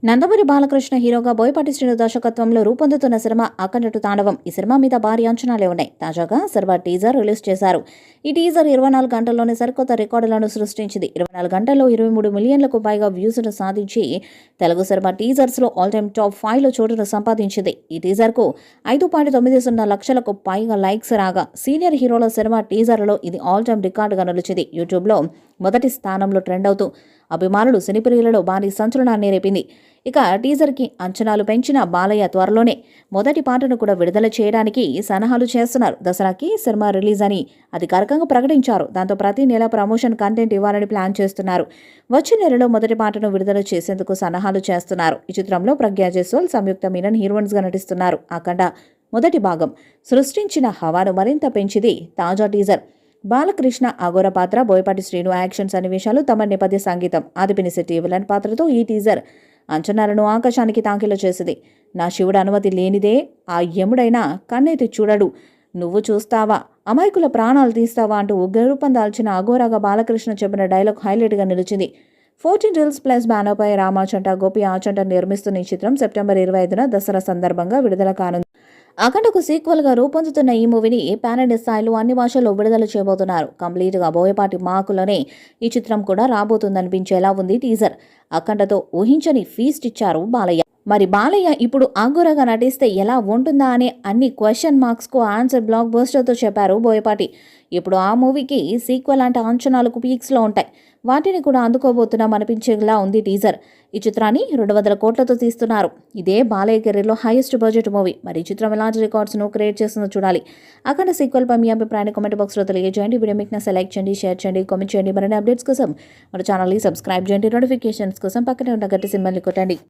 నందమూరి బాలకృష్ణ హీరోగా బోయపాటి శ్రీను దర్శకత్వంలో రూపొందుతున్న సినిమా అఖండ తాండవం. ఈ సినిమా మీద భారీ అంచనాలే ఉన్నాయి. తాజాగా సినిమా టీజర్ రిలీజ్ చేశారు. ఈ టీజర్ 24 గంటల్లోనే సరికొత్త రికార్డులను సృష్టించింది. 24 గంటల్లో 23 మిలియన్లకు పైగా వ్యూస్ను సాధించి తెలుగు సినిమా టీజర్స్లో ఆల్ టైమ్ టాప్ 5లో చోటును సంపాదించింది. ఈ టీజర్కు 5.90 లక్షలకు పైగా లైక్స్ రాగా సీనియర్ హీరోల సినిమా టీజర్లలో ఇది ఆల్ టైమ్ రికార్డుగా నిలిచింది. యూట్యూబ్లో మొదటి స్థానంలో ట్రెండ్ అవుతూ అభిమానులు సినిప్రియులలో భారీ సంచలనాన్ని రేపింది. ఇక టీజర్కి అంచనాలు పెంచిన బాలయ్య త్వరలోనే మొదటి పాటను కూడా విడుదల చేయడానికి సన్నాహాలు చేస్తున్నారు. దసరాకి సినిమా రిలీజ్ అని అధికారికంగా ప్రకటించారు. దాంతో ప్రతి నెల ప్రమోషన్ కంటెంట్ ఇవ్వాలని ప్లాన్ చేస్తున్నారు. వచ్చే నెలలో మొదటి పాటను విడుదల చేసేందుకు సన్నాహాలు చేస్తున్నారు. ఈ చిత్రంలో ప్రజ్ఞా జైస్వాల్, సంయుక్త మీనన్ హీరోయిన్స్గా నటిస్తున్నారు. అఖండ మొదటి భాగం సృష్టించిన హవాను మరింత పెంచింది తాజా టీజర్. బాలకృష్ణ అఘోర పాత్ర, బోయపాటి శ్రీను యాక్షన్ సన్నివేశాలు, తమ నేపథ్య సంగీతం, ఆదిపినిశెట్టి విలన్ పాత్రతో ఈ టీజర్ అంచనాలను ఆకాశానికి తాకిలో చేసింది. నా శివుడు అనుమతి లేనిదే ఆ యముడైనా కన్నెత్తి చూడడు, నువ్వు చూస్తావా, అమాయకుల ప్రాణాలు తీస్తావా అంటూ ఉగ్రరూపం దాల్చిన అఘోరాగా బాలకృష్ణ చెప్పిన డైలాగ్ హైలైట్గా నిలిచింది. 14 రీల్స్ ప్లస్ బ్యానర్పై రామాచంట, గోపి ఆచంట నిర్మిస్తున్న ఈ చిత్రం సెప్టెంబర్ 25న దసరా సందర్భంగా విడుదల కానుంది. అఖండకు సీక్వెల్గా రూపొందుతున్న ఈ మూవీని పాన్ ఇండియా స్థాయిలో అన్ని భాషల్లో విడుదల చేయబోతున్నారు. కంప్లీట్గా బోయపాటి మాకులోనే ఈ చిత్రం కూడా రాబోతుందనిపించేలా ఉంది టీజర్. అఖండతో ఊహించని ఫీస్ట్ ఇచ్చారు బాలయ్య. మరి బాలయ్య ఇప్పుడు ఆగోరగా నటిస్తే ఎలా ఉంటుందా అనే అన్ని క్వశ్చన్ మార్క్స్కు ఆన్సర్ బ్లాక్ బస్టర్తో చెప్పారు బోయపాటి. ఇప్పుడు ఆ మూవీకి సీక్వెల్ అంటే అంచనాలకు పీక్స్లో ఉంటాయి. వాటిని కూడా అందుకోబోతున్నాం అనిపించేలా ఉంది టీజర్. ఈ చిత్రాన్ని 200 కోట్లతో తీస్తున్నారు. ఇదే బాలయ్య కెరీర్లో హైయెస్ట్ బడ్జెట్ మూవీ. మరి ఈ చిత్రం ఎలాంటి రికార్డ్స్ను క్రియేట్ చేస్తుందో చూడాలి. అఖండ సీక్వెల్పై మీ అభిప్రాయాన్ని కామెంట్ బాక్స్లో తెలియజేయండి. వీడియో మీకు సెలెక్ట్ చేయండి, షేర్ చేయండి, కామెంట్ చేయండి. మరిన్ని అప్డేట్స్ కోసం మన ఛానల్ని సబ్స్క్రైబ్ చేయండి. నోటిఫికేషన్స్ కోసం పక్కనే ఉన్న గట్టి సింబల్ని కొట్టండి.